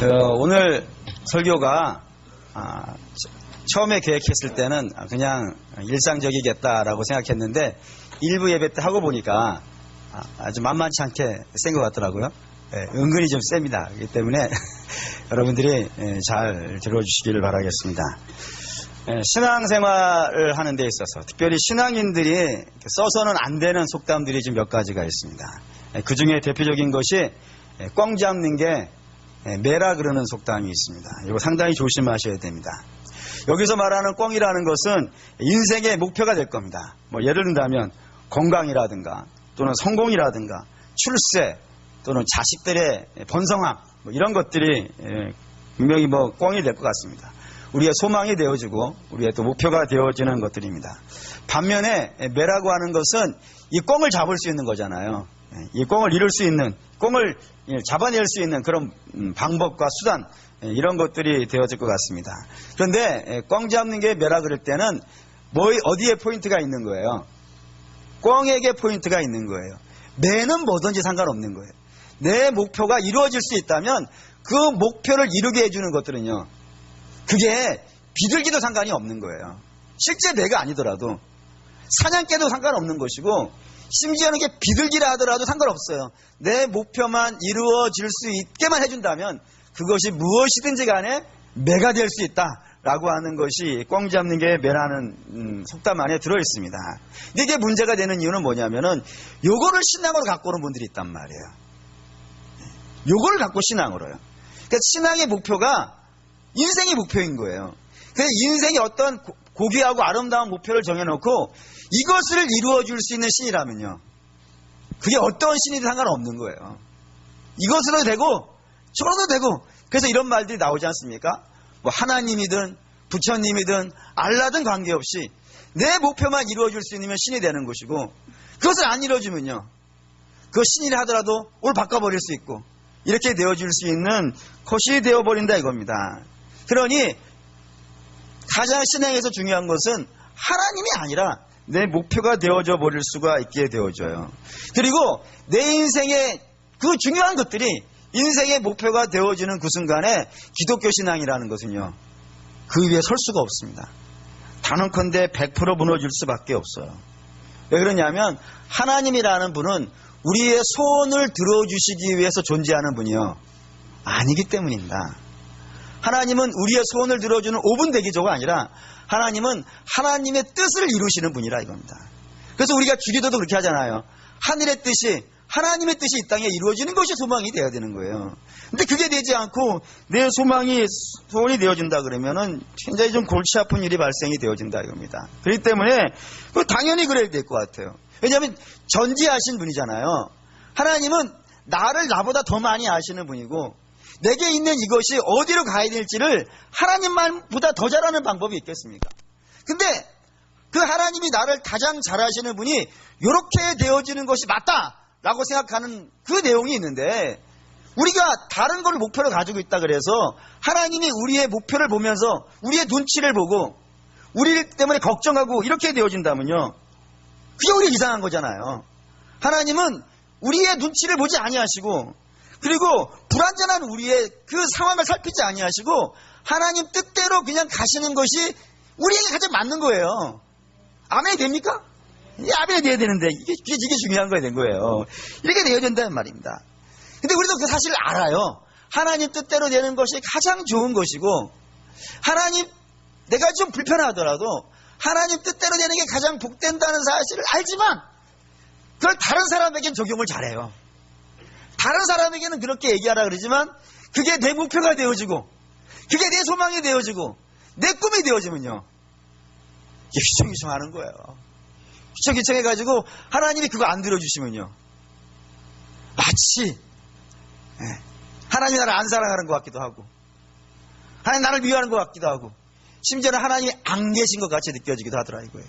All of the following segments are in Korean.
오늘 설교가 처음에 계획했을 때는 그냥 일상적이겠다라고 생각했는데 일부 예배 때 하고 보니까 아주 만만치 않게 센 것 같더라고요. 은근히 좀 셉니다. 그렇기 때문에 여러분들이 잘 들어주시기를 바라겠습니다. 신앙생활을 하는 데 있어서 특별히 신앙인들이 써서는 안 되는 속담들이 좀 몇 가지가 있습니다. 그 중에 대표적인 것이 꽝 잡는 게 매라 그러는 속담이 있습니다. 이거 상당히 조심하셔야 됩니다. 여기서 말하는 꽝이라는 것은 인생의 목표가 될 겁니다. 예를 든다면 건강이라든가 또는 성공이라든가 출세 또는 자식들의 번성함 이런 것들이 분명히 꽝이 될 것 같습니다. 우리의 소망이 되어지고 우리의 또 목표가 되어지는 것들입니다. 반면에 매라고 하는 것은 이 꽝을 잡을 수 있는 거잖아요. 이 꽝을 이룰 수 있는, 꽝을 잡아낼 수 있는 그런 방법과 수단 이런 것들이 되어질 것 같습니다. 그런데 꽝 잡는 게 매라 그럴 때는 어디에 포인트가 있는 거예요? 꽝에게 포인트가 있는 거예요. 매는 뭐든지 상관없는 거예요. 내 목표가 이루어질 수 있다면 그 목표를 이루게 해주는 것들은요, 그게 비둘기도 상관이 없는 거예요. 실제 매가 아니더라도 사냥개도 상관없는 것이고 심지어는 이게 비둘기라 하더라도 상관없어요. 내 목표만 이루어질 수 있게만 해준다면 그것이 무엇이든지 간에 매가 될 수 있다라고 하는 것이 꽝 잡는 게 매라는 속담 안에 들어있습니다. 근데 이게 문제가 되는 이유는 뭐냐면은 요거를 신앙으로 갖고 오는 분들이 있단 말이에요. 요거를 갖고 신앙으로요. 그러니까 신앙의 목표가 인생의 목표인 거예요. 그래서 인생의 어떤 고귀하고 아름다운 목표를 정해놓고 이것을 이루어줄 수 있는 신이라면요, 그게 어떤 신이든 상관없는 거예요. 이것으로 되고 저러도 되고. 그래서 이런 말들이 나오지 않습니까? 하나님이든 부처님이든 알라든 관계없이 내 목표만 이루어줄 수 있으면 신이 되는 것이고, 그것을 안 이루어주면요, 그 신이라 하더라도 올 바꿔버릴 수 있고 이렇게 되어줄 수 있는 것이 되어버린다 이겁니다. 그러니 가장 신앙에서 중요한 것은 하나님이 아니라 내 목표가 되어져 버릴 수가 있게 되어져요. 그리고 내 인생의 그 중요한 것들이 인생의 목표가 되어지는 그 순간에 기독교 신앙이라는 것은요, 그 위에 설 수가 없습니다. 단언컨대 100% 무너질 수밖에 없어요. 왜 그러냐면 하나님이라는 분은 우리의 소원을 들어주시기 위해서 존재하는 분이요, 아니기 때문입니다. 하나님은 우리의 소원을 들어주는 5분 대기조가 아니라 하나님은 하나님의 뜻을 이루시는 분이라 이겁니다. 그래서 우리가 주기도도 그렇게 하잖아요. 하늘의 뜻이, 하나님의 뜻이 이 땅에 이루어지는 것이 소망이 되어야 되는 거예요. 근데 그게 되지 않고 내 소원이 되어진다 그러면은 굉장히 좀 골치 아픈 일이 발생이 되어진다 이겁니다. 그렇기 때문에 당연히 그래야 될 것 같아요. 왜냐하면 전지하신 분이잖아요. 하나님은 나를 나보다 더 많이 아시는 분이고 내게 있는 이것이 어디로 가야 될지를 하나님만보다 더 잘 아는 방법이 있겠습니까? 근데 그 하나님이 나를 가장 잘 아시는 분이 이렇게 되어지는 것이 맞다라고 생각하는 그 내용이 있는데, 우리가 다른 걸 목표로 가지고 있다 그래서 하나님이 우리의 목표를 보면서 우리의 눈치를 보고 우리 때문에 걱정하고 이렇게 되어진다면요, 그게 우리가 이상한 거잖아요. 하나님은 우리의 눈치를 보지 아니하시고 그리고 불완전한 우리의 그 상황을 살피지 아니하시고 하나님 뜻대로 그냥 가시는 것이 우리에게 가장 맞는 거예요. 아멘이 됩니까? 아멘이 돼야 되는데 이게 중요한 거야 된 거예요. 이렇게 되어야 된다는 말입니다. 근데 우리도 그 사실을 알아요. 하나님 뜻대로 되는 것이 가장 좋은 것이고, 하나님, 내가 좀 불편하더라도 하나님 뜻대로 되는 게 가장 복된다는 사실을 알지만 그걸 다른 사람에게는 적용을 잘해요. 다른 사람에게는 그렇게 얘기하라 그러지만 그게 내 목표가 되어지고 그게 내 소망이 되어지고 내 꿈이 되어지면요, 이게 휘청휘청하는 거예요. 휘청휘청해가지고 하나님이 그거 안 들어주시면요, 마치 하나님이 나를 안 사랑하는 것 같기도 하고 하나님 나를 미워하는 것 같기도 하고 심지어는 하나님이 안 계신 것 같이 느껴지기도 하더라 이거예요.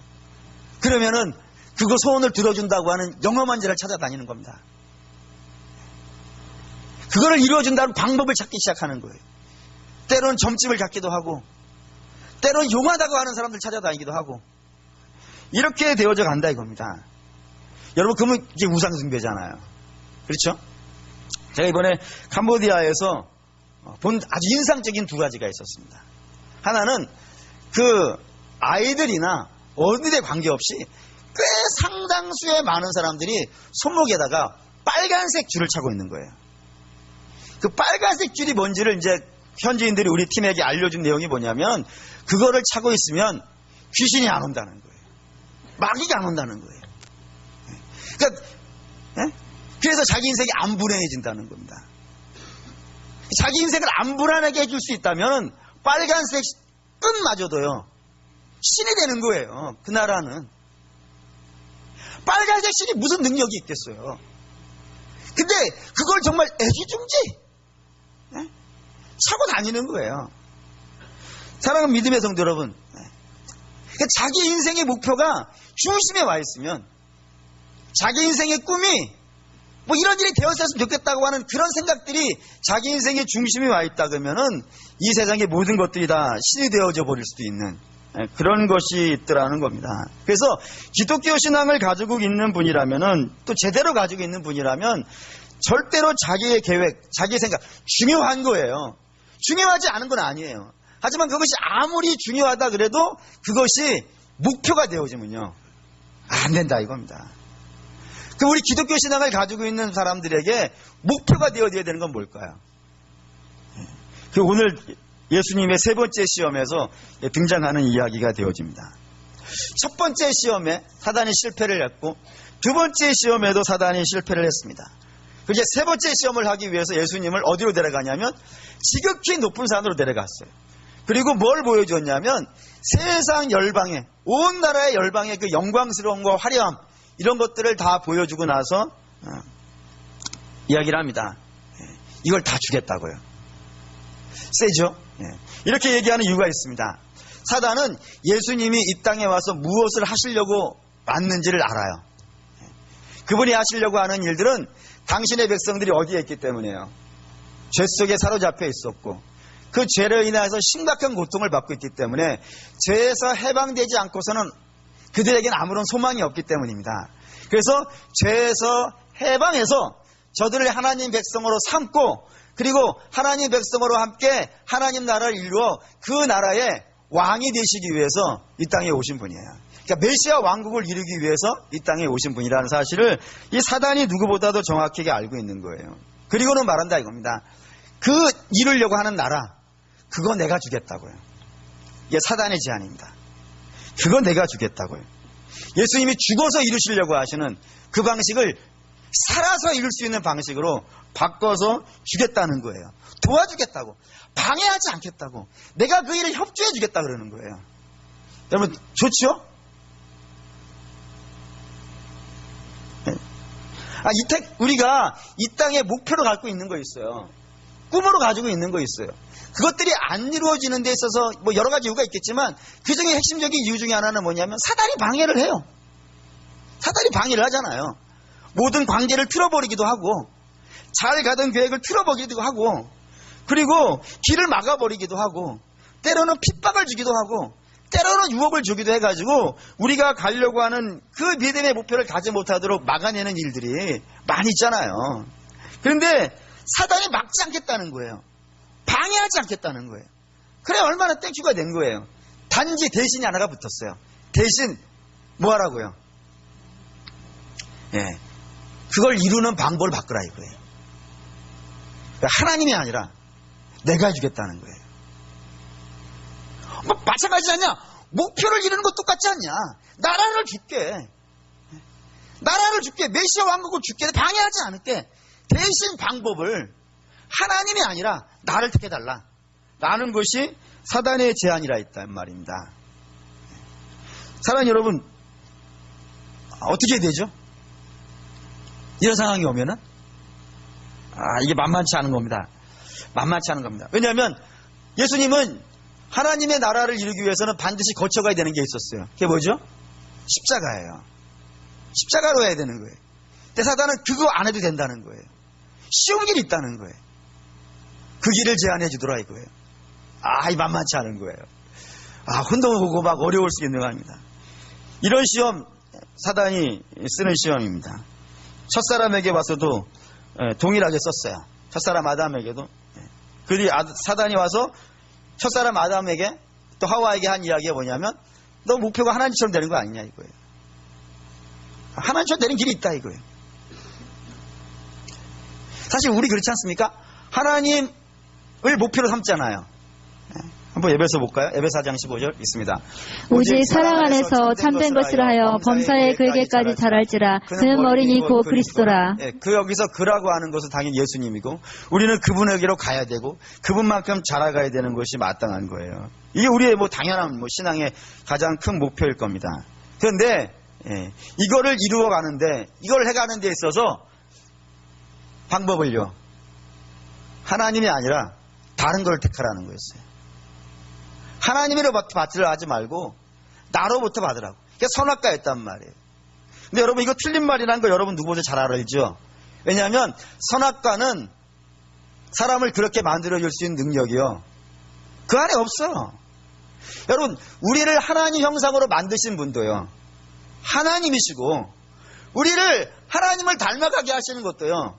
그러면은 그거 소원을 들어준다고 하는 영험한 자를 찾아다니는 겁니다. 그거를 이루어준다는 방법을 찾기 시작하는 거예요. 때로는 점집을 갖기도 하고 때로는 용하다고 하는 사람들 찾아다니기도 하고 이렇게 되어져 간다 이겁니다. 여러분, 그러면 이게 우상 숭배잖아요. 그렇죠? 제가 이번에 캄보디아에서 본 아주 인상적인 두 가지가 있었습니다. 하나는 그 아이들이나 어른들에 관계없이 꽤 상당수의 많은 사람들이 손목에다가 빨간색 줄을 차고 있는 거예요. 그 빨간색 줄이 뭔지를 이제 현지인들이 우리 팀에게 알려준 내용이 뭐냐면 그거를 차고 있으면 귀신이 안 온다는 거예요. 마귀가 안 온다는 거예요. 그러니까 그래서 자기 인생이 안 불행해진다는 겁니다. 자기 인생을 안 불안하게 해줄 수 있다면 빨간색 끈마저도요 신이 되는 거예요. 그 나라는 빨간색 신이 무슨 능력이 있겠어요. 근데 그걸 정말 애지중지 차고 다니는 거예요. 사랑하는 믿음의 성도 여러분, 그러니까 자기 인생의 목표가 중심에 와 있으면 자기 인생의 꿈이 뭐 이런 일이 되었으면 좋겠다고 하는 그런 생각들이 자기 인생의 중심에 와 있다 그러면은 이 세상의 모든 것들이 다 신이 되어져 버릴 수도 있는 그런 것이 있더라는 겁니다. 그래서 기독교 신앙을 가지고 있는 분이라면은 또 제대로 가지고 있는 분이라면 절대로 자기의 계획, 자기의 생각 중요한 거예요. 중요하지 않은 건 아니에요. 하지만 그것이 아무리 중요하다 그래도 그것이 목표가 되어지면요 안 된다 이겁니다. 그 우리 기독교 신앙을 가지고 있는 사람들에게 목표가 되어야 되는 건 뭘까요? 그 오늘 예수님의 세 번째 시험에서 등장하는 이야기가 되어집니다. 첫 번째 시험에 사단이 실패를 했고 두 번째 시험에도 사단이 실패를 했습니다. 그게 세 번째 시험을 하기 위해서 예수님을 어디로 데려가냐면 지극히 높은 산으로 데려갔어요. 그리고 뭘 보여줬냐면 세상 열방에 온 나라의 열방의 그 영광스러움과 화려함 이런 것들을 다 보여주고 나서 이야기를 합니다. 이걸 다 주겠다고요. 세죠? 이렇게 얘기하는 이유가 있습니다. 사단은 예수님이 이 땅에 와서 무엇을 하시려고 왔는지를 알아요. 그분이 하시려고 하는 일들은 당신의 백성들이 어디에 있기 때문에요. 죄 속에 사로잡혀 있었고 그 죄로 인해서 심각한 고통을 받고 있기 때문에 죄에서 해방되지 않고서는 그들에게는 아무런 소망이 없기 때문입니다. 그래서 죄에서 해방해서 저들을 하나님 백성으로 삼고 그리고 하나님 백성으로 함께 하나님 나라를 이루어 그 나라의 왕이 되시기 위해서 이 땅에 오신 분이에요. 그러니까 메시아 왕국을 이루기 위해서 이 땅에 오신 분이라는 사실을 이 사단이 누구보다도 정확하게 알고 있는 거예요. 그리고는 말한다 이겁니다. 그 이루려고 하는 나라 그거 내가 주겠다고요. 이게 사단의 제안입니다. 그거 내가 주겠다고요. 예수님이 죽어서 이루시려고 하시는 그 방식을 살아서 이룰 수 있는 방식으로 바꿔서 주겠다는 거예요. 도와주겠다고. 방해하지 않겠다고. 내가 그 일을 협조해 주겠다 그러는 거예요. 여러분 좋죠? 우리가 이 땅에 목표로 갖고 있는 거 있어요. 꿈으로 가지고 있는 거 있어요. 그것들이 안 이루어지는 데 있어서 뭐 여러 가지 이유가 있겠지만 그 중에 핵심적인 이유 중에 하나는 뭐냐면 사단이 방해를 해요. 사단이 방해를 하잖아요. 모든 관계를 틀어버리기도 하고 잘 가던 계획을 틀어버리기도 하고 그리고 길을 막아버리기도 하고 때로는 핍박을 주기도 하고 때로는 유혹을 주기도 해가지고 우리가 가려고 하는 그 믿음의 목표를 가지 못하도록 막아내는 일들이 많이 있잖아요. 그런데 사단이 막지 않겠다는 거예요. 방해하지 않겠다는 거예요. 그래 얼마나 땡큐가 된 거예요. 단지 대신이 하나가 붙었어요. 대신 뭐 하라고요? 그걸 이루는 방법을 바꾸라 이거예요. 그러니까 하나님이 아니라 내가 해주겠다는 거예요. 뭐 마찬가지지 않냐? 목표를 이루는 것 똑같지 않냐? 나라를 줄게. 나라를 줄게. 메시아 왕국을 줄게. 방해하지 않을게. 대신 방법을 하나님이 아니라 나를 택해달라 라는 것이 사단의 제안이라 했단 말입니다. 사랑하는 여러분 어떻게 되죠? 이런 상황이 오면은 이게 만만치 않은 겁니다. 만만치 않은 겁니다. 왜냐하면 예수님은 하나님의 나라를 이루기 위해서는 반드시 거쳐가야 되는 게 있었어요. 그게 뭐죠? 십자가예요. 십자가로 해야 되는 거예요. 근데 사단은 그거 안 해도 된다는 거예요. 쉬운 길이 있다는 거예요. 그 길을 제안해 주더라 이거예요. 이 만만치 않은 거예요. 혼동하고 막 어려울 수 있는 겁니다. 이런 시험 사단이 쓰는 시험입니다. 첫사람에게 와서도 동일하게 썼어요. 첫사람 아담에게도 그 사단이 와서 첫사람 아담에게 또 하와에게 한 이야기가 뭐냐면 너 목표가 하나님처럼 되는 거 아니냐 이거예요. 하나님처럼 되는 길이 있다 이거예요. 사실 우리 그렇지 않습니까? 하나님을 목표로 삼잖아요. 한번 에베소 볼까요? 에베소 4장 15절 있습니다. 오직 사랑 안에서 참된 것을 하여 범사에 그에게까지 자랄지라. 그는 머리니 곧 그리스도라. 그 여기서 그라고 하는 것은 당연히 예수님이고 우리는 그분에게로 가야 되고 그분만큼 자라가야 되는 것이 마땅한 거예요. 이게 우리의 당연한 신앙의 가장 큰 목표일 겁니다. 그런데 이거를 이루어 가는데 이걸 해가는 데 있어서 방법을요. 하나님이 아니라 다른 걸 택하라는 거였어요. 하나님으로부터 받으려 하지 말고 나로부터 받으라고. 그게 선악과였단 말이에요. 근데 여러분 이거 틀린 말이라는 거 여러분 누구보다 잘 알죠? 왜냐하면 선악과는 사람을 그렇게 만들어줄 수 있는 능력이요. 그 안에 없어요. 여러분 우리를 하나님 형상으로 만드신 분도요. 하나님이시고 우리를 하나님을 닮아가게 하시는 것도요.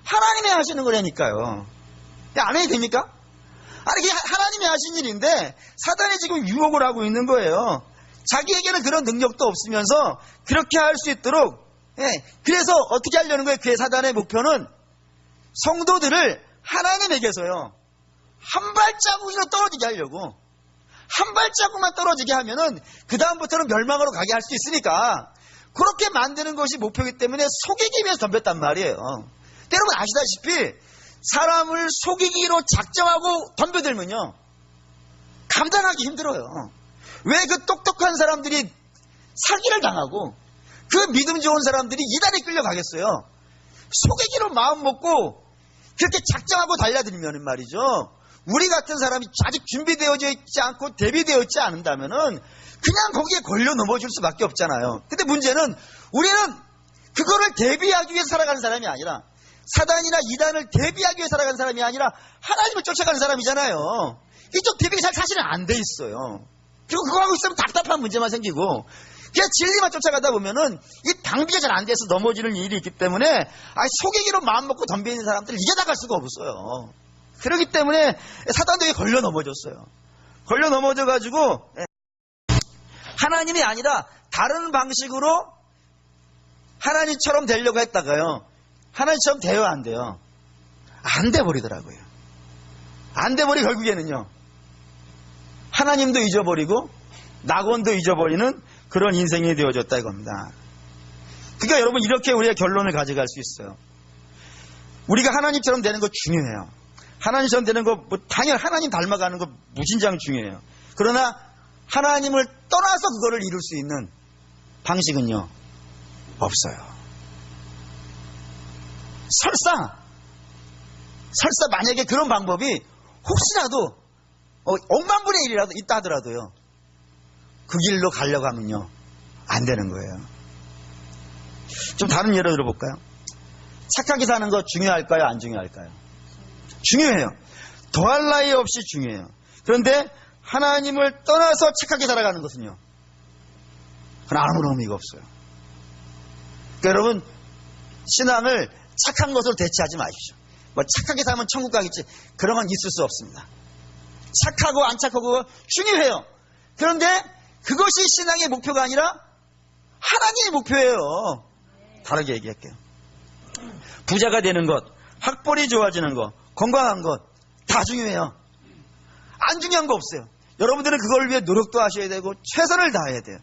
하나님이 하시는 거라니까요. 안 해도 됩니까? 아니 이게 하나님이 하신 일인데 사단이 지금 유혹을 하고 있는 거예요. 자기에게는 그런 능력도 없으면서 그렇게 할 수 있도록 그래서 어떻게 하려는 거예요? 그의 사단의 목표는 성도들을 하나님에게서요 한 발자국이나 떨어지게 하려고. 한 발자국만 떨어지게 하면은 그 다음부터는 멸망으로 가게 할 수 있으니까 그렇게 만드는 것이 목표이기 때문에 속이기 위해서 덤볐단 말이에요. 여러분 아시다시피 사람을 속이기로 작정하고 덤벼들면요 감당하기 힘들어요. 왜 그 똑똑한 사람들이 사기를 당하고 그 믿음 좋은 사람들이 이단에 끌려가겠어요? 속이기로 마음 먹고 그렇게 작정하고 달려들면 말이죠. 우리 같은 사람이 아직 준비되어져 있지 않고 대비되어 있지 않는다면은 그냥 거기에 걸려 넘어질 수밖에 없잖아요. 근데 문제는 우리는 그거를 대비하기 위해서 살아가는 사람이 아니라 사단이나 이단을 대비하기 위해 살아가는 사람이 아니라 하나님을 쫓아가는 사람이잖아요. 이쪽 대비가 사실은 안 돼 있어요. 그리고 그거 하고 있으면 답답한 문제만 생기고 그냥 진리만 쫓아가다 보면은 이 방비가 잘 안 돼서 넘어지는 일이 있기 때문에 속이기로 마음 먹고 덤비는 사람들을 이겨나갈 수가 없어요. 그렇기 때문에 사단에게 걸려 넘어졌어요. 걸려 넘어져가지고 하나님이 아니라 다른 방식으로 하나님처럼 되려고 했다가요. 하나님처럼 돼요, 안 돼요? 안 돼버리더라고요. 안 돼버리 결국에는요. 하나님도 잊어버리고 낙원도 잊어버리는 그런 인생이 되어졌다 이겁니다. 그러니까 여러분 이렇게 우리가 결론을 가져갈 수 있어요. 우리가 하나님처럼 되는 거 중요해요. 하나님처럼 되는 거 당연히 하나님 닮아가는 거 무진장 중요해요. 그러나 하나님을 떠나서 그거를 이룰 수 있는 방식은요. 없어요. 설사 만약에 그런 방법이 혹시라도 억만분의 1이라도 있다 하더라도요. 그 길로 가려고 하면요. 안 되는 거예요. 좀 다른 예를 들어볼까요? 착하게 사는 거 중요할까요? 안 중요할까요? 중요해요. 더할 나위 없이 중요해요. 그런데 하나님을 떠나서 착하게 살아가는 것은요. 그건 아무런 의미가 없어요. 그러니까 여러분 신앙을 착한 것으로 대체하지 마십시오. 착하게 살면 천국 가겠지. 그런 건 있을 수 없습니다. 착하고 안 착하고 중요해요. 그런데 그것이 신앙의 목표가 아니라 하나님의 목표예요. 다르게 얘기할게요. 부자가 되는 것, 학벌이 좋아지는 것, 건강한 것 다 중요해요. 안 중요한 거 없어요. 여러분들은 그걸 위해 노력도 하셔야 되고 최선을 다해야 돼요.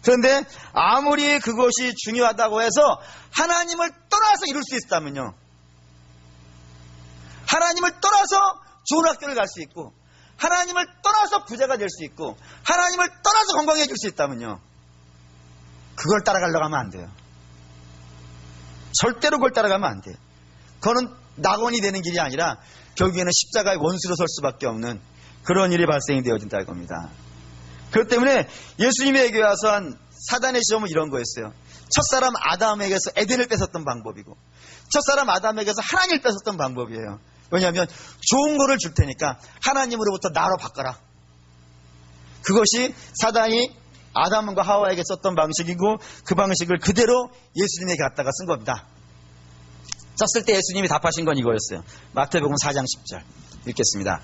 그런데 아무리 그것이 중요하다고 해서 하나님을 떠나서 이룰 수 있다면요. 하나님을 떠나서 좋은 학교를 갈 수 있고 하나님을 떠나서 부자가 될 수 있고 하나님을 떠나서 건강해질 수 있다면요. 그걸 따라가려고 하면 안 돼요. 절대로 그걸 따라가면 안 돼요. 그거는 낙원이 되는 길이 아니라 결국에는 십자가의 원수로 설 수밖에 없는 그런 일이 발생이 되어진다 이겁니다. 그렇기 때문에 예수님에게 와서 한 사단의 시험은 이런 거였어요. 첫사람 아담에게서 에덴을 뺏었던 방법이고 첫사람 아담에게서 하나님을 뺏었던 방법이에요. 왜냐하면 좋은 거를 줄 테니까 하나님으로부터 나로 바꿔라. 그것이 사단이 아담과 하와에게 썼던 방식이고 그 방식을 그대로 예수님에게 갖다가 쓴 겁니다. 썼을 때 예수님이 답하신 건 이거였어요. 마태복음 4장 10절 읽겠습니다.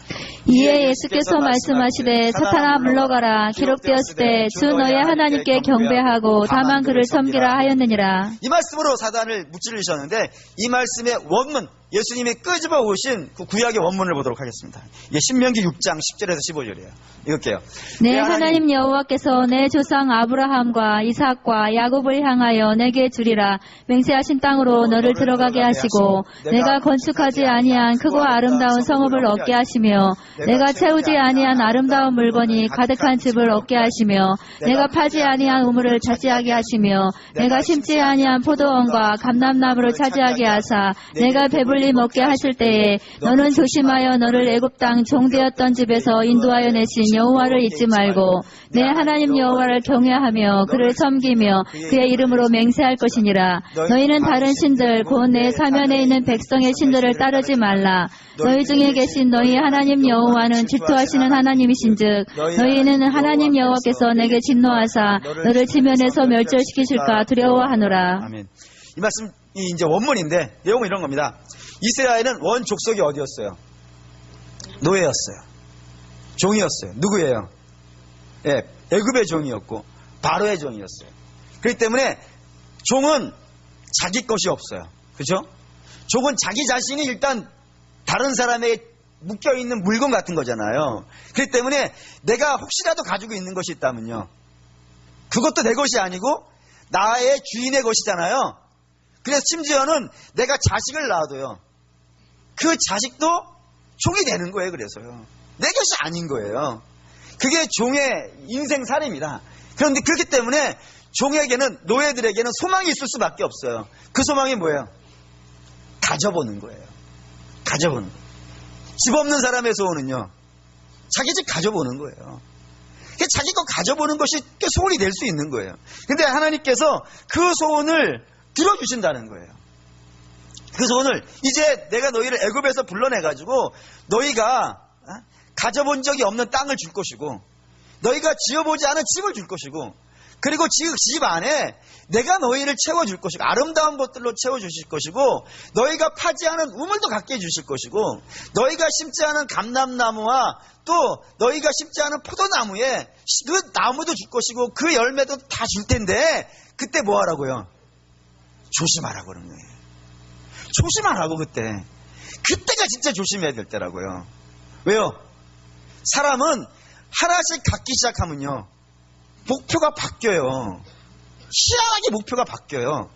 이에 예수께서 말씀하시되 사탄아 물러가라 기록되었으되 주 너의 하나님께 경배하고 다만 그를 섬기라 하였느니라. 이 말씀으로 사단을 무찌르셨는데 이 말씀의 원문, 예수님이 끄집어 오신 그 구약의 원문을 보도록 하겠습니다. 이게 신명기 6장 10절에서 15절이에요. 읽을게요. 내 하나님 여호와께서 내 조상 아브라함과 이삭과 야곱을 향하여 내게 주리라 맹세하신 땅으로 너를 들어가게 하시고 내가 건축하지 아니한 크고 아름다운 성읍을 얻게 하시며 내가 채우지 아니한 아름다운 물건이 가득한 집을 얻게 하시며 내가 파지 아니한 우물을 차지하게 하시며 내가 심지 아니한 포도원과 감람나무를 차지하게 하사 내가 배불리 먹게 하실 때에 너는 조심하여 너를 애굽 땅 종되었던 집에서 인도하여 내신 여호와를 잊지 말고 내 하나님 여호와를 경외하며 그를 섬기며 그의 이름으로 맹세할 것이니라. 너희는 다른 신들 곧 내 사면에 있는 백성의 신들을 따르지 말라. 너희 중에 계신 너희 하나님 여호와는 질투하시는 하나님이신즉 너희는 하나님 여호와께서 내게 진노하사 너를 지면에서 멸절시키실까 두려워하노라. 아멘. 이 말씀이 이제 원문인데 내용은 이런 겁니다. 이스라엘은 원 족속이 어디였어요? 노예였어요. 종이었어요. 누구예요? 예, 애굽의 종이었고 바로의 종이었어요. 그렇기 때문에 종은 자기 것이 없어요. 그렇죠? 종은 자기 자신이 일단 다른 사람에게 묶여있는 물건 같은 거잖아요. 그렇기 때문에 내가 혹시라도 가지고 있는 것이 있다면요, 그것도 내 것이 아니고 나의 주인의 것이잖아요. 그래서 심지어는 내가 자식을 낳아도요, 그 자식도 종이 되는 거예요. 그래서요, 내 것이 아닌 거예요. 그게 종의 인생살입니다. 그런데 그렇기 때문에 종에게는, 노예들에게는 소망이 있을 수밖에 없어요. 그 소망이 뭐예요? 가져보는 거예요. 가져보는 거예요. 집 없는 사람의 소원은요, 자기 집 가져보는 거예요. 자기 거 가져보는 것이 또 소원이 될 수 있는 거예요. 근데 하나님께서 그 소원을 들어주신다는 거예요. 그 소원을, 이제 내가 너희를 애굽에서 불러내가지고 너희가 가져본 적이 없는 땅을 줄 것이고 너희가 지어보지 않은 집을 줄 것이고 그리고 그 집 안에 내가 너희를 채워줄 것이고 아름다운 것들로 채워주실 것이고 너희가 파지 않은 우물도 갖게 해주실 것이고 너희가 심지 않은 감람나무와 또 너희가 심지 않은 포도나무에 그 나무도 줄 것이고 그 열매도 다 줄 텐데 그때 뭐 하라고요? 조심하라고 그러는 거예요. 조심하라고. 그때가 진짜 조심해야 될 때라고요. 왜요? 사람은 하나씩 갖기 시작하면요, 목표가 바뀌어요. 희한하게 목표가 바뀌어요.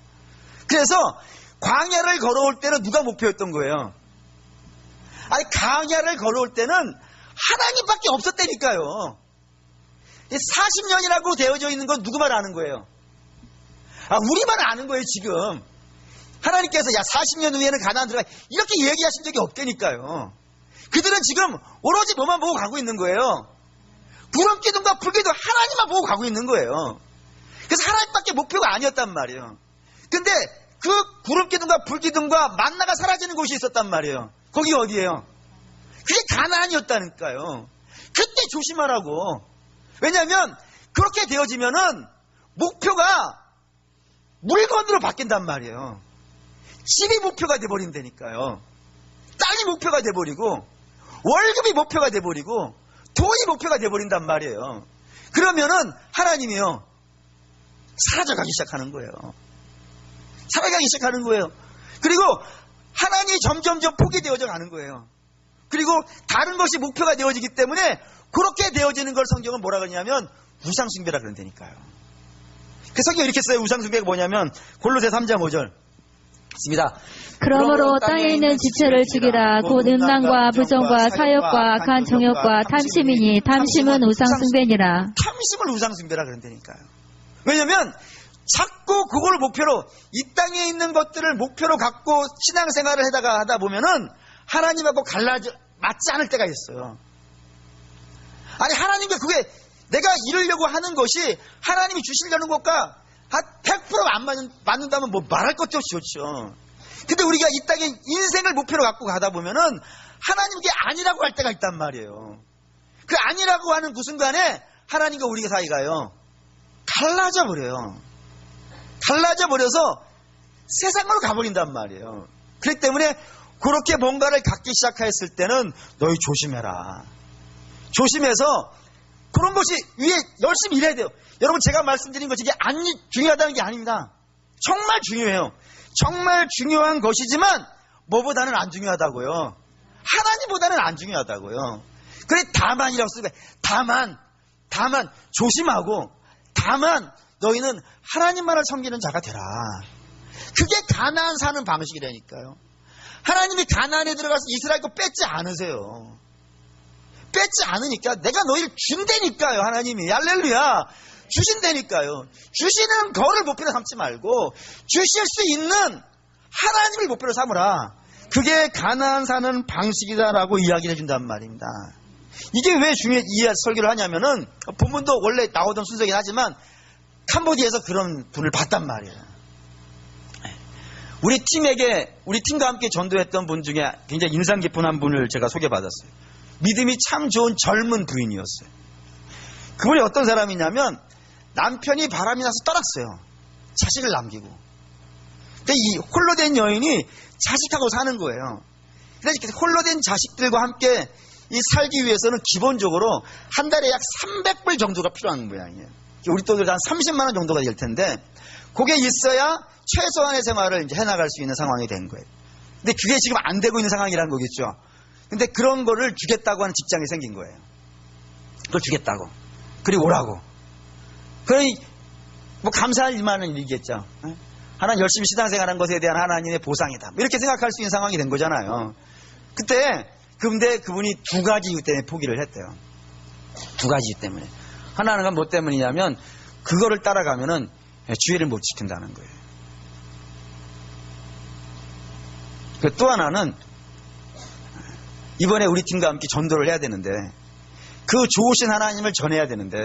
그래서 광야를 걸어올 때는 누가 목표였던 거예요? 아니, 광야를 걸어올 때는 하나님밖에 없었다니까요. 40년이라고 되어져 있는 건 누구만 아는 거예요? 우리만 아는 거예요. 지금 하나님께서 야 40년 후에는 가나안 들어가 이렇게 얘기하신 적이 없다니까요. 그들은 지금 오로지 뭐만 보고 가고 있는 거예요? 구름 기둥과 불 기둥 하나님만 보고 가고 있는 거예요. 그래서 하나님밖에 목표가 아니었단 말이에요. 근데 그 구름 기둥과 불 기둥과 만나가 사라지는 곳이 있었단 말이에요. 거기 어디예요? 그게 가나안이었다니까요. 그때 조심하라고. 왜냐하면 그렇게 되어지면은 목표가 물건으로 바뀐단 말이에요. 집이 목표가 돼버린다니까요. 땅이 목표가 돼버리고 월급이 목표가 돼버리고 돈이 목표가 돼버린단 말이에요. 그러면은 하나님이요, 사라져가기 시작하는 거예요. 사라져가기 시작하는 거예요. 그리고 하나님이 점점점 포기되어져 가는 거예요. 그리고 다른 것이 목표가 되어지기 때문에 그렇게 되어지는 걸 성경은 뭐라 그러냐면 우상숭배라 그런다니까요. 그 성경이 이렇게 써요. 우상숭배가 뭐냐면 골로새 3장 5절 있습니다. 그러므로 땅에 있는 지체를 죽이라. 곧 음란과 부정과 사욕과 악한 정욕과 탐심이니 탐심은 우상숭배니라. 탐심을 우상숭배라 그런다니까요. 왜냐면 자꾸 그걸 목표로, 이 땅에 있는 것들을 목표로 갖고 신앙생활을 하다 보면은 하나님하고 맞지 않을 때가 있어요. 아니, 하나님께 그게 내가 이루려고 하는 것이 하나님이 주시려는 것과 한 100% 안 맞는다면 뭐 말할 것도 없이 좋죠. 근데 우리가 이 땅에 인생을 목표로 갖고 가다 보면은 하나님께 아니라고 할 때가 있단 말이에요. 그 아니라고 하는 그 순간에 하나님과 우리 사이가요, 갈라져 버려요. 갈라져 버려서 세상으로 가버린단 말이에요. 그렇기 때문에 그렇게 뭔가를 갖기 시작했을 때는 너희 조심해라. 조심해서 그런 것이 위에 열심히 일해야 돼요. 여러분, 제가 말씀드린 것이 이게 안 중요하다는 게 아닙니다. 정말 중요해요. 정말 중요한 것이지만 뭐보다는 안 중요하다고요. 하나님보다는 안 중요하다고요. 그래, 다만이라고 쓰고, 다만 조심하고, 다만 너희는 하나님만을 섬기는 자가 되라. 그게 가나안 사는 방식이라니까요. 하나님이 가나안에 들어가서 이스라엘 거 뺏지 않으세요. 뺏지 않으니까 내가 너희를 준다니까요. 하나님이 할렐루야, 주신다니까요. 주시는 거를 목표로 삼지 말고 주실 수 있는 하나님을 목표로 삼으라. 그게 가나안 사는 방식이다라고 이야기를 해준단 말입니다. 이게 왜 중요해 이 설교를 하냐면은, 본문도 원래 나오던 순서이긴 하지만 캄보디아에서 그런 분을 봤단 말이에요. 우리 팀과 함께 전도했던 분 중에 굉장히 인상 깊은 한 분을 제가 소개받았어요. 믿음이 참 좋은 젊은 부인이었어요. 그분이 어떤 사람이냐면, 남편이 바람이 나서 떠났어요. 자식을 남기고. 근데 이 홀로 된 여인이 자식하고 사는 거예요. 그래서 홀로 된 자식들과 함께 이 살기 위해서는 기본적으로 한 달에 약 300불 정도가 필요한 모양이에요. 우리 돈으로 한 30만 원 정도가 될 텐데, 그게 있어야 최소한의 생활을 이제 해나갈 수 있는 상황이 된 거예요. 근데 그게 지금 안 되고 있는 상황이라는 거겠죠. 근데 그런 거를 주겠다고 하는 직장이 생긴 거예요. 그걸 주겠다고. 그리고 오라고. 그러니 뭐 감사할 일만은 일이겠죠. 하나님 열심히 신앙생활한 것에 대한 하나님의 보상이다, 이렇게 생각할 수 있는 상황이 된 거잖아요. 근데 그분이 두 가지 이유 때문에 포기를 했대요. 두 가지 이유 때문에. 하나는 뭐 때문이냐면, 그거를 따라가면은 주의를 못 지킨다는 거예요. 또 하나는, 이번에 우리 팀과 함께 전도를 해야 되는데, 그 좋으신 하나님을 전해야 되는데,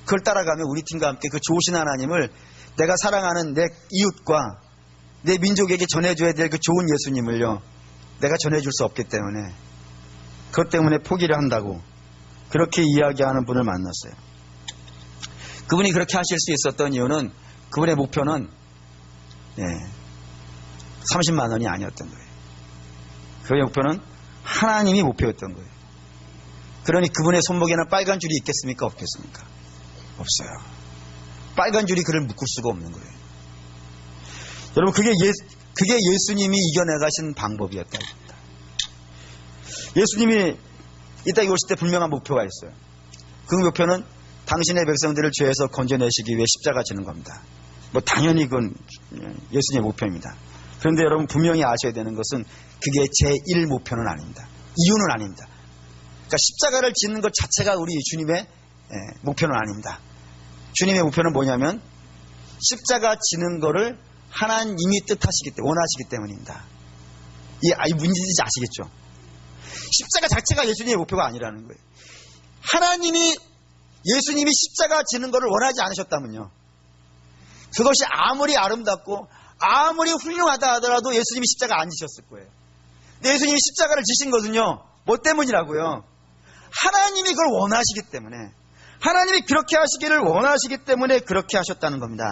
그걸 따라가면 우리 팀과 함께 그 좋으신 하나님을 내가 사랑하는 내 이웃과 내 민족에게 전해줘야 될 그 좋은 예수님을요, 내가 전해줄 수 없기 때문에, 그것 때문에 포기를 한다고 그렇게 이야기하는 분을 만났어요. 그분이 그렇게 하실 수 있었던 이유는, 그분의 목표는 30만 원이 아니었던 거예요. 그의 목표는 하나님이 목표였던 거예요. 그러니 그분의 손목에는 빨간 줄이 있겠습니까? 없겠습니까? 없어요. 빨간 줄이 그를 묶을 수가 없는 거예요. 여러분, 그게 예수님이 이겨내가신 방법이었다는 겁니다. 예수님이 이 땅에 오실 때 분명한 목표가 있어요. 그 목표는 당신의 백성들을 죄에서 건져내시기 위해 십자가 지는 겁니다. 뭐 당연히 그건 예수님의 목표입니다. 그런데 여러분, 분명히 아셔야 되는 것은 그게 제1 목표는 아닙니다. 이유는 아닙니다. 그러니까 십자가를 짓는 것 자체가 우리 주님의 목표는 아닙니다. 주님의 목표는 뭐냐면, 십자가 지는 거를 하나님이 뜻하시기 때문에, 원하시기 때문입니다. 이 문제인지 아시겠죠? 십자가 자체가 예수님의 목표가 아니라는 거예요. 예수님이 십자가 지는 거를 원하지 않으셨다면요, 그것이 아무리 아름답고 아무리 훌륭하다 하더라도 예수님이 십자가 안 지셨을 거예요. 근데 예수님이 십자가를 지신 것은요, 뭐 때문이라고요? 하나님이 그걸 원하시기 때문에, 하나님이 그렇게 하시기를 원하시기 때문에 그렇게 하셨다는 겁니다.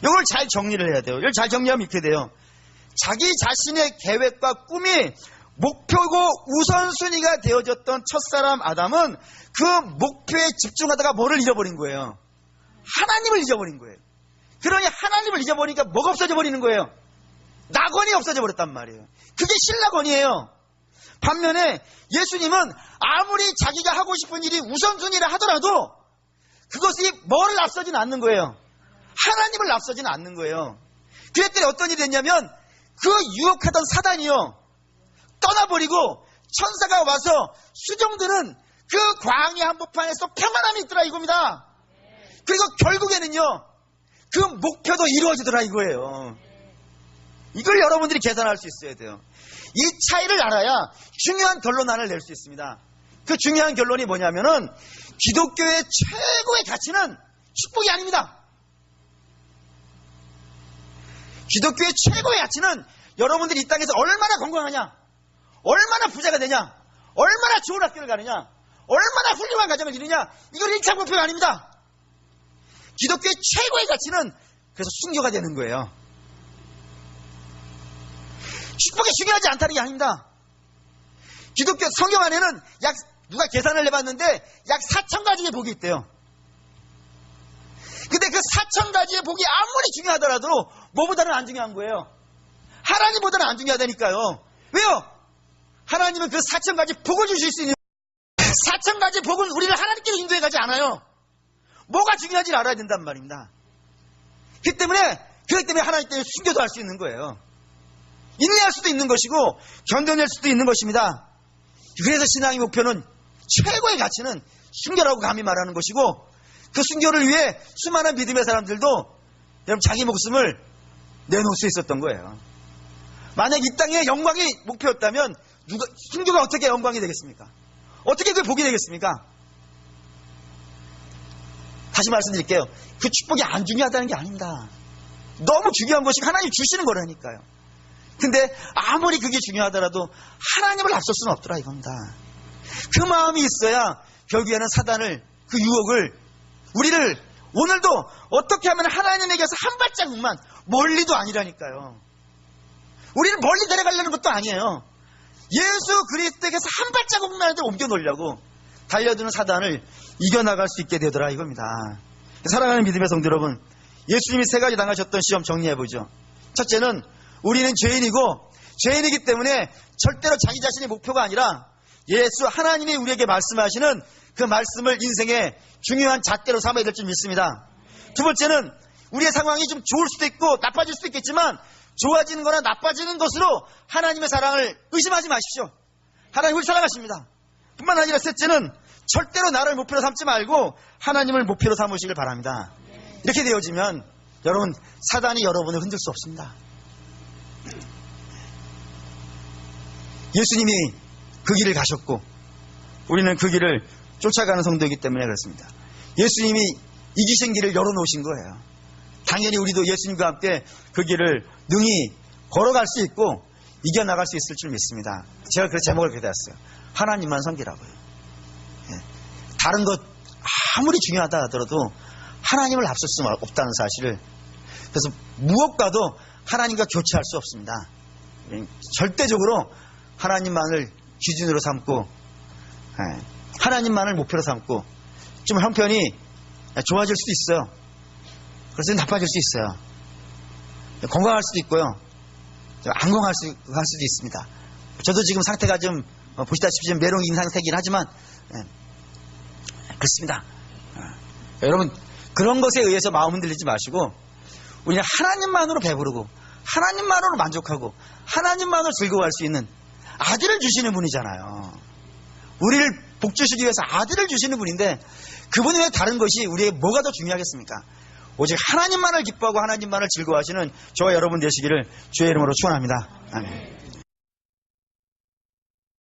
이걸 잘 정리를 해야 돼요. 이걸 잘 정리하면 이렇게 돼요. 자기 자신의 계획과 꿈이 목표고 우선순위가 되어졌던 첫사람 아담은 그 목표에 집중하다가 뭐를 잃어버린 거예요? 하나님을 잊어버린 거예요. 그러니 하나님을 잊어버리니까 뭐가 없어져 버리는 거예요? 낙원이 없어져 버렸단 말이에요. 그게 신낙원이에요. 반면에 예수님은 아무리 자기가 하고 싶은 일이 우선순위라 하더라도 그것이 뭐를 앞서지는 않는 거예요? 하나님을 앞서지는 않는 거예요. 그랬더니 어떤 일이 됐냐면, 그 유혹하던 사단이요, 떠나버리고 천사가 와서 수종드는 그 광야 한복판에서 평안함이 있더라 이겁니다. 그리고 결국에는요, 그 목표도 이루어지더라 이거예요. 이걸 여러분들이 계산할 수 있어야 돼요. 이 차이를 알아야 중요한 결론을 낼 수 있습니다. 그 중요한 결론이 뭐냐면은, 기독교의 최고의 가치는 축복이 아닙니다. 기독교의 최고의 가치는 여러분들이 이 땅에서 얼마나 건강하냐, 얼마나 부자가 되냐, 얼마나 좋은 학교를 가느냐, 얼마나 훌륭한 가정을 이루냐, 이걸 1차 목표가 아닙니다. 기독교의 최고의 가치는 그래서 순교가 되는 거예요. 축복이 중요하지 않다는 게 아닙니다. 기독교 성경 안에는 누가 계산을 해봤는데 약 4,000가지의 복이 있대요. 근데 그 4,000가지의 복이 아무리 중요하더라도 뭐보다는 안 중요한 거예요. 하나님보다는 안 중요하다니까요. 왜요? 하나님은 그 4,000가지 복을 주실 수 있는 4,000가지 복은 우리를 하나님께로 인도해 가지 않아요. 뭐가 중요한지를 알아야 된단 말입니다. 그렇기 때문에 하나님 때문에 순교도 할 수 있는 거예요. 인내할 수도 있는 것이고 견뎌낼 수도 있는 것입니다. 그래서 신앙의 목표는 최고의 가치는 순교라고 감히 말하는 것이고 그 순교를 위해 수많은 믿음의 사람들도 여러분 자기 목숨을 내놓을 수 있었던 거예요. 만약 이 땅의 영광이 목표였다면 순교가 어떻게 영광이 되겠습니까? 어떻게 그게 복이 되겠습니까? 다시 말씀드릴게요. 그 축복이 안 중요하다는 게 아닙니다. 너무 중요한 것이 하나님 주시는 거라니까요. 근데 아무리 그게 중요하더라도 하나님을 앞설 수는 없더라 이겁니다. 그 마음이 있어야 결국에는 사단을 그 유혹을 우리를 오늘도 어떻게 하면 하나님에게서 한 발자국만 멀리도 아니라니까요. 우리를 멀리 데려가려는 것도 아니에요. 예수 그리스도에게서 한 발자국만이라도 옮겨 놓으려고 달려드는 사단을 이겨나갈 수 있게 되더라 이겁니다. 사랑하는 믿음의 성도 여러분, 예수님이 3가지 당하셨던 시험 정리해보죠. 첫째는 우리는 죄인이기 때문에 절대로 자기 자신의 목표가 아니라 예수 하나님이 우리에게 말씀하시는 그 말씀을 인생의 중요한 잣대로 삼아야 될 줄 믿습니다. 두 번째는 우리의 상황이 좀 좋을 수도 있고 나빠질 수도 있겠지만 좋아지는 거나 나빠지는 것으로 하나님의 사랑을 의심하지 마십시오. 하나님을 사랑하십니다. 뿐만 아니라 셋째는 절대로 나를 목표로 삼지 말고 하나님을 목표로 삼으시길 바랍니다. 이렇게 되어지면 여러분 사단이 여러분을 흔들 수 없습니다. 예수님이 그 길을 가셨고 우리는 그 길을 쫓아가는 성도이기 때문에 그렇습니다. 예수님이 이기신 길을 열어놓으신 거예요. 당연히 우리도 예수님과 함께 그 길을 능히 걸어갈 수 있고 이겨나갈 수 있을 줄 믿습니다. 제가 그 제목을 그렇게 했어요. 하나님만 섬기라고요. 다른 것 아무리 중요하다 하더라도 하나님을 앞설 수 없다는 사실을, 그래서 무엇과도 하나님과 교체할 수 없습니다. 절대적으로 하나님만을 기준으로 삼고 하나님만을 목표로 삼고 좀 형편이 좋아질 수도 있어요. 그래서 나빠질 수 있어요. 건강할 수도 있고요. 안 건강할 수도 있습니다. 저도 지금 상태가 좀 보시다시피 좀 메롱인 상태이긴 하지만 그렇습니다. 여러분 그런 것에 의해서 마음 흔들리지 마시고 우리는 하나님만으로 배부르고 하나님만으로 만족하고 하나님만으로 즐거워할 수 있는 아들을 주시는 분이잖아요. 우리를 복 주시기 위해서 아들을 주시는 분인데 그분이 왜 다른 것이 우리에게 뭐가 더 중요하겠습니까? 오직 하나님만을 기뻐하고 하나님만을 즐거워하시는 저와 여러분 되시기를 주의 이름으로 축원합니다. 아멘.